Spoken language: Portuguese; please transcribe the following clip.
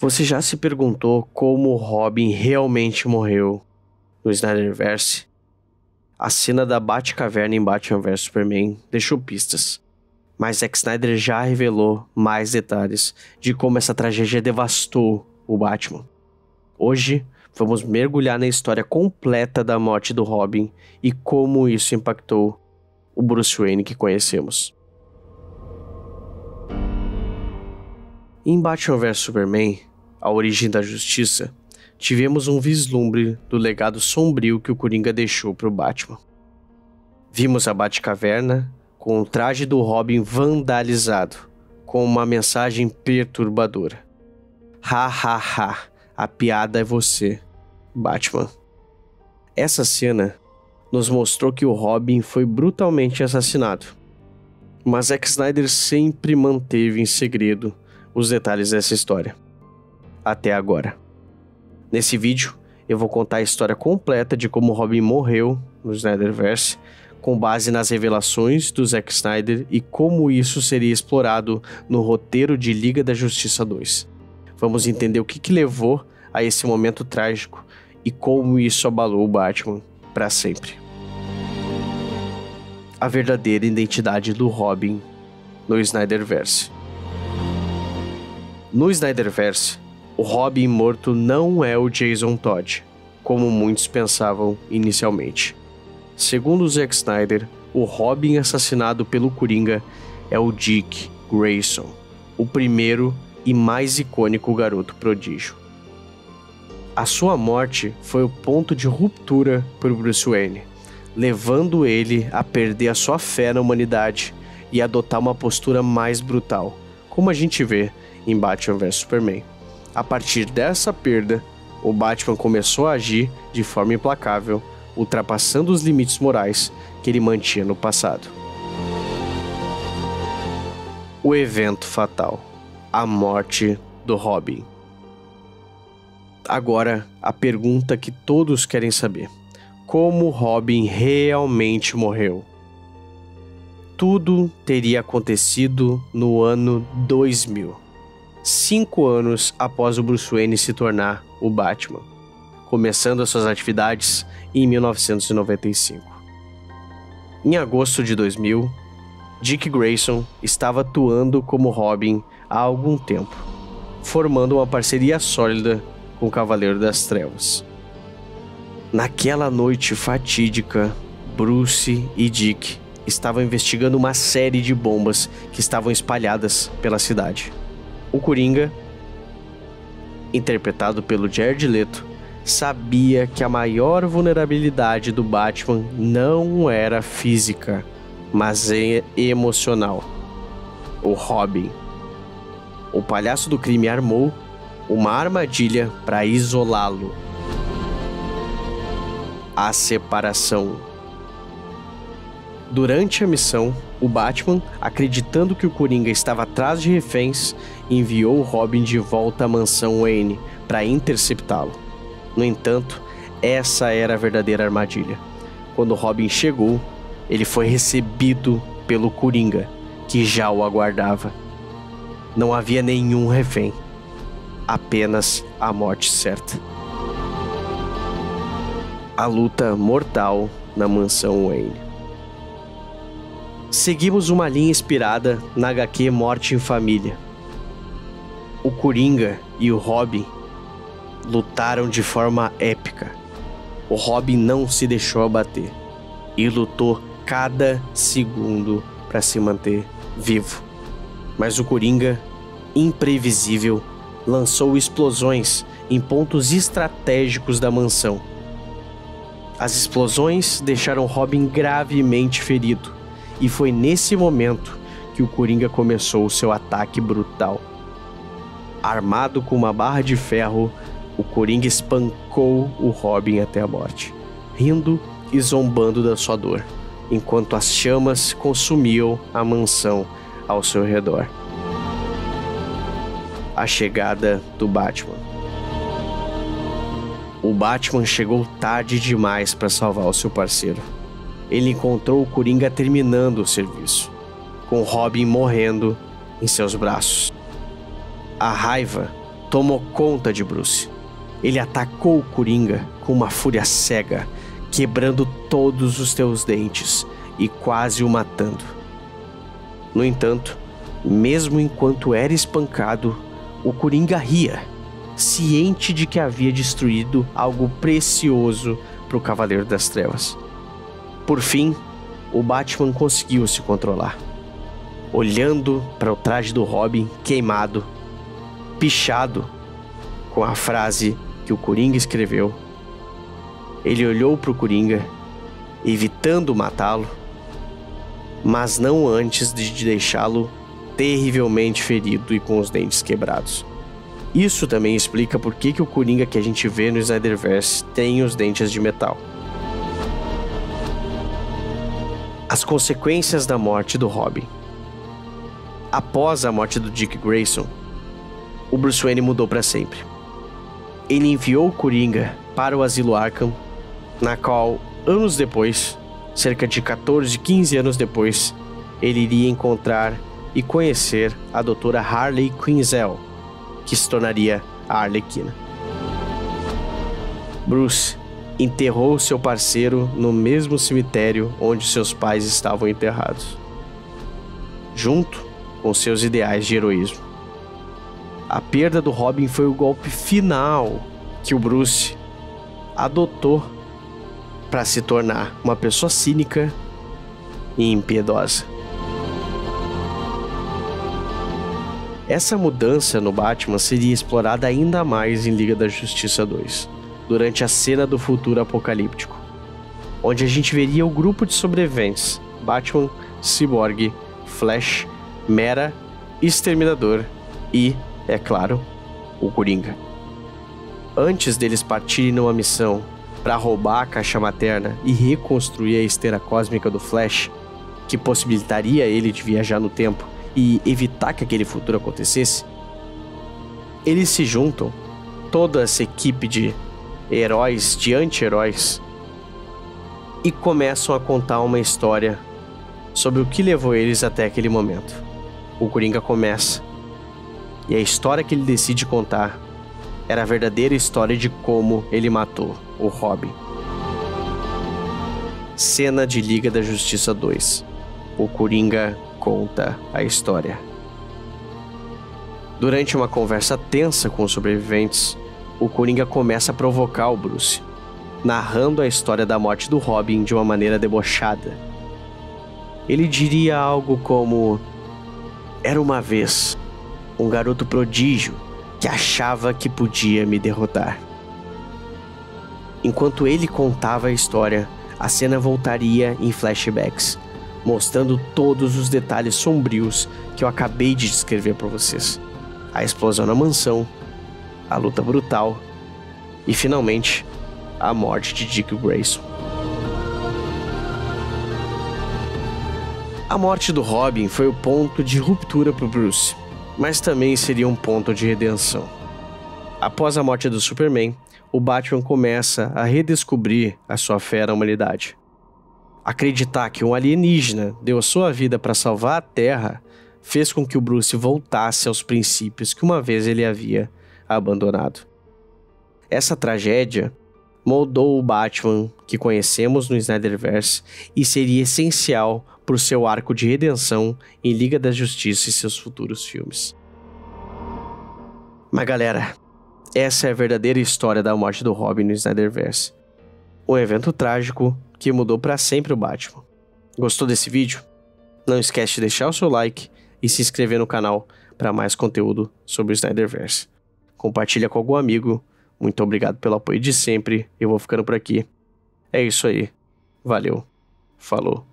Você já se perguntou como o Robin realmente morreu no Snyderverse? A cena da Batcaverna em Batman vs Superman deixou pistas, mas Zack Snyder já revelou mais detalhes de como essa tragédia devastou o Batman. Hoje, vamos mergulhar na história completa da morte do Robin e como isso impactou o Bruce Wayne que conhecemos. Em Batman vs Superman, A Origem da Justiça, tivemos um vislumbre do legado sombrio que o Coringa deixou para o Batman. Vimos a Batcaverna com o traje do Robin vandalizado, com uma mensagem perturbadora. Ha ha ha, a piada é você, Batman. Essa cena nos mostrou que o Robin foi brutalmente assassinado, mas Zack Snyder sempre manteve em segredo os detalhes dessa história. Até agora. Nesse vídeo, eu vou contar a história completa de como Robin morreu no Snyderverse, com base nas revelações do Zack Snyder e como isso seria explorado no roteiro de Liga da Justiça 2. Vamos entender o que levou a esse momento trágico e como isso abalou o Batman para sempre. A verdadeira identidade do Robin no Snyderverse. No Snyderverse, o Robin morto não é o Jason Todd, como muitos pensavam inicialmente. Segundo Zack Snyder, o Robin assassinado pelo Coringa é o Dick Grayson, o primeiro e mais icônico garoto prodígio. A sua morte foi o ponto de ruptura para o Bruce Wayne, levando ele a perder a sua fé na humanidade e adotar uma postura mais brutal, como a gente vê em Batman vs Superman. A partir dessa perda, o Batman começou a agir de forma implacável, ultrapassando os limites morais que ele mantinha no passado. O evento fatal. A morte do Robin. Agora, a pergunta que todos querem saber. Como Robin realmente morreu? Tudo teria acontecido no ano 2000. 5 anos após o Bruce Wayne se tornar o Batman, começando as suas atividades em 1995. Em agosto de 2000, Dick Grayson estava atuando como Robin há algum tempo, formando uma parceria sólida com o Cavaleiro das Trevas. Naquela noite fatídica, Bruce e Dick estavam investigando uma série de bombas que estavam espalhadas pela cidade. O Coringa, interpretado pelo Jared Leto, sabia que a maior vulnerabilidade do Batman não era física, mas emocional. O Robin. O palhaço do crime armou uma armadilha para isolá-lo. A separação. Durante a missão, o Batman, acreditando que o Coringa estava atrás de reféns, enviou o Robin de volta à mansão Wayne para interceptá-lo. No entanto, essa era a verdadeira armadilha. Quando Robin chegou, ele foi recebido pelo Coringa, que já o aguardava. Não havia nenhum refém, apenas a morte certa. A luta mortal na mansão Wayne. Seguimos uma linha inspirada na HQ Morte em Família. O Coringa e o Robin lutaram de forma épica. O Robin não se deixou abater e lutou cada segundo para se manter vivo. Mas o Coringa, imprevisível, lançou explosões em pontos estratégicos da mansão. As explosões deixaram Robin gravemente ferido. E foi nesse momento que o Coringa começou o seu ataque brutal. Armado com uma barra de ferro, o Coringa espancou o Robin até a morte, rindo e zombando da sua dor, enquanto as chamas consumiam a mansão ao seu redor. A chegada do Batman. O Batman chegou tarde demais para salvar o seu parceiro. Ele encontrou o Coringa terminando o serviço, com Robin morrendo em seus braços. A raiva tomou conta de Bruce. Ele atacou o Coringa com uma fúria cega, quebrando todos os seus dentes e quase o matando. No entanto, mesmo enquanto era espancado, o Coringa ria, ciente de que havia destruído algo precioso para o Cavaleiro das Trevas. Por fim, o Batman conseguiu se controlar. Olhando para o traje do Robin queimado, pichado, com a frase que o Coringa escreveu, ele olhou para o Coringa, evitando matá-lo, mas não antes de deixá-lo terrivelmente ferido e com os dentes quebrados. Isso também explica por que o Coringa que a gente vê no Snyderverse tem os dentes de metal. As consequências da morte do Robin. Após a morte do Dick Grayson, o Bruce Wayne mudou para sempre. Ele enviou o Coringa para o Asilo Arkham, na qual, anos depois, cerca de 14, 15 anos depois, ele iria encontrar e conhecer a doutora Harley Quinzel, que se tornaria a Arlequina. Bruce enterrou seu parceiro no mesmo cemitério onde seus pais estavam enterrados, junto com seus ideais de heroísmo. A perda do Robin foi o golpe final que o Bruce adotou para se tornar uma pessoa cínica e impiedosa. Essa mudança no Batman seria explorada ainda mais em Liga da Justiça 2, durante a cena do futuro apocalíptico, onde a gente veria o grupo de sobreviventes: Batman, Cyborg, Flash, Mera, Exterminador e, é claro, o Coringa. Antes deles partirem numa missão para roubar a caixa materna e reconstruir a esteira cósmica do Flash, que possibilitaria ele de viajar no tempo e evitar que aquele futuro acontecesse, eles se juntam, toda essa equipe de heróis, de anti-heróis, e começam a contar uma história sobre o que levou eles até aquele momento. O Coringa começa, e a história que ele decide contar era a verdadeira história de como ele matou o Robin. Cena de Liga da Justiça 2. O Coringa conta a história. Durante uma conversa tensa com os sobreviventes, o Coringa começa a provocar o Bruce, narrando a história da morte do Robin de uma maneira debochada. Ele diria algo como: era uma vez um garoto prodígio que achava que podia me derrotar. Enquanto ele contava a história, a cena voltaria em flashbacks, mostrando todos os detalhes sombrios que eu acabei de descrever para vocês. A explosão na mansão, a luta brutal e, finalmente, a morte de Dick Grayson. A morte do Robin foi o ponto de ruptura para Bruce, mas também seria um ponto de redenção. Após a morte do Superman, o Batman começa a redescobrir a sua fé na humanidade. Acreditar que um alienígena deu a sua vida para salvar a Terra fez com que o Bruce voltasse aos princípios que uma vez ele havia abandonado. Essa tragédia moldou o Batman que conhecemos no Snyderverse e seria essencial para o seu arco de redenção em Liga da Justiça e seus futuros filmes. Mas galera, essa é a verdadeira história da morte do Robin no Snyderverse. Um evento trágico que mudou para sempre o Batman. Gostou desse vídeo? Não esquece de deixar o seu like e se inscrever no canal para mais conteúdo sobre o Snyderverse. Compartilha com algum amigo. Muito obrigado pelo apoio de sempre. Eu vou ficando por aqui. É isso aí. Valeu. Falou.